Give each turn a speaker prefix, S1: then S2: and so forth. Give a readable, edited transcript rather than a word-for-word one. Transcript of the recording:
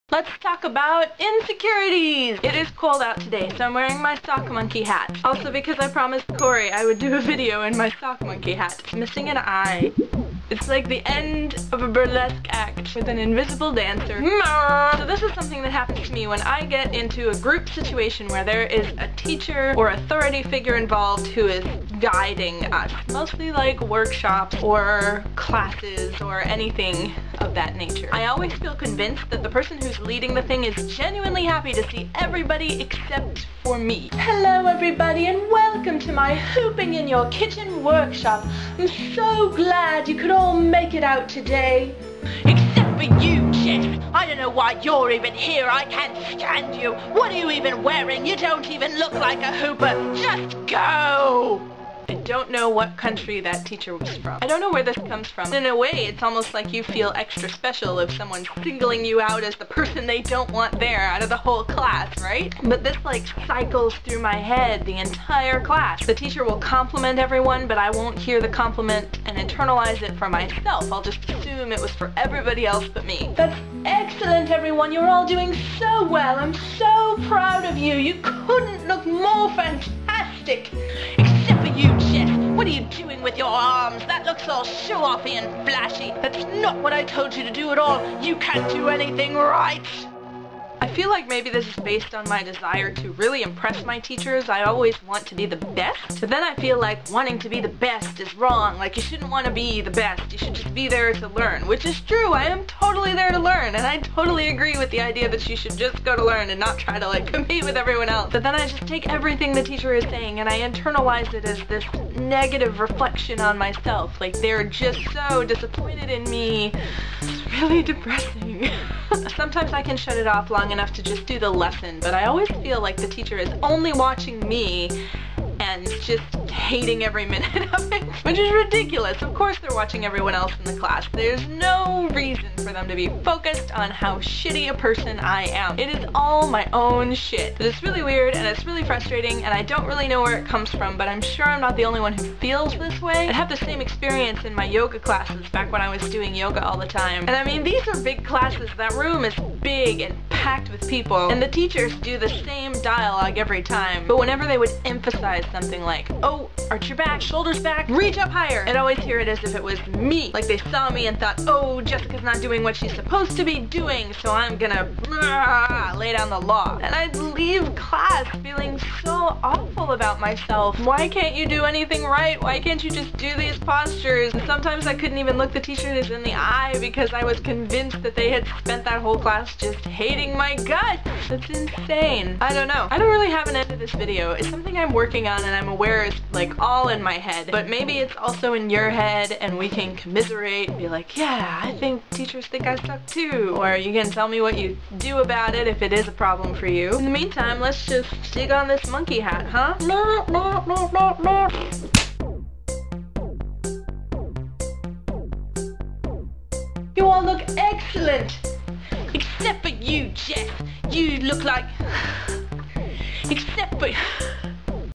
S1: Let's talk about insecurities! It is cold out today, so I'm wearing my sock monkey hat. Also because I promised Corey I would do a video in my sock monkey hat. It's missing an eye. It's like the end of a burlesque act with an invisible dancer. So this is something that happens to me when I get into a group situation where there is a teacher or authority figure involved who is guiding us. Mostly like workshops or classes or anything of that nature. I always feel convinced that the person who's leading the thing is genuinely happy to see everybody except for me. Hello everybody and welcome to my hooping in your kitchen workshop. I'm so glad you could all make it out today.
S2: Except for you, Jess. I don't know why you're even here. I can't stand you. What are you even wearing? You don't even look like a hooper. Just go!
S1: I don't know what country that teacher was from. I don't know where this comes from. In a way, it's almost like you feel extra special if someone's singling you out as the person they don't want there out of the whole class, right? But this like cycles through my head the entire class. The teacher will compliment everyone, but I won't hear the compliment and internalize it for myself. I'll just assume it was for everybody else but me. That's excellent, everyone. You're all doing so well. I'm so proud of you. You couldn't look more fantastic.
S2: Except for you, Jess. What are you doing with your arms? That looks all show-offy and flashy. That's not what I told you to do at all. You can't do anything right.
S1: I feel like maybe this is based on my desire to really impress my teachers. I always want to be the best, but then I feel like wanting to be the best is wrong. Like you shouldn't want to be the best. You should just be there to learn, which is true. I am totally there to learn, and I totally agree with the idea that you should just go to learn and not try to like compete with everyone else. But then I just take everything the teacher is saying and I internalize it as this negative reflection on myself. Like they're just so disappointed in me. It's really depressing. Sometimes I can shut it off long enough to just do the lesson, but I always feel like the teacher is only watching me and just hating every minute of it, which is ridiculous. Of course they're watching everyone else in the class. There's no reason for them to be focused on how shitty a person I am. It is all my own shit. But it's really weird and it's really frustrating and I don't really know where it comes from, but I'm sure I'm not the only one who feels this way. I have the same experience in my yoga classes back when I was doing yoga all the time. And I mean, these are big classes. That room is big and packed with people, and the teachers do the same dialogue every time. But whenever they would emphasize something like, oh, arch your back, shoulders back, reach up higher, I'd always hear it as if it was me. Like they saw me and thought, oh, Jessica's not doing what she's supposed to be doing, so I'm gonna lay down the law. And I'd leave class feeling so awful about myself. Why can't you do anything right? Why can't you just do these postures? And sometimes I couldn't even look the teachers in the eye because I was convinced that they had spent that whole class just hating my guts. That's insane. I don't know. I don't really have an end to this video. It's something I'm working on and I'm aware it's like all in my head, but maybe it's also in your head and we can commiserate and be like, yeah, I think teachers think I suck too. Or you can tell me what you do about it if it is a problem for you. In the meantime, let's just dig on this monkey hat, huh? You all look excellent!
S2: Except for you, Jess. You look like... Except for...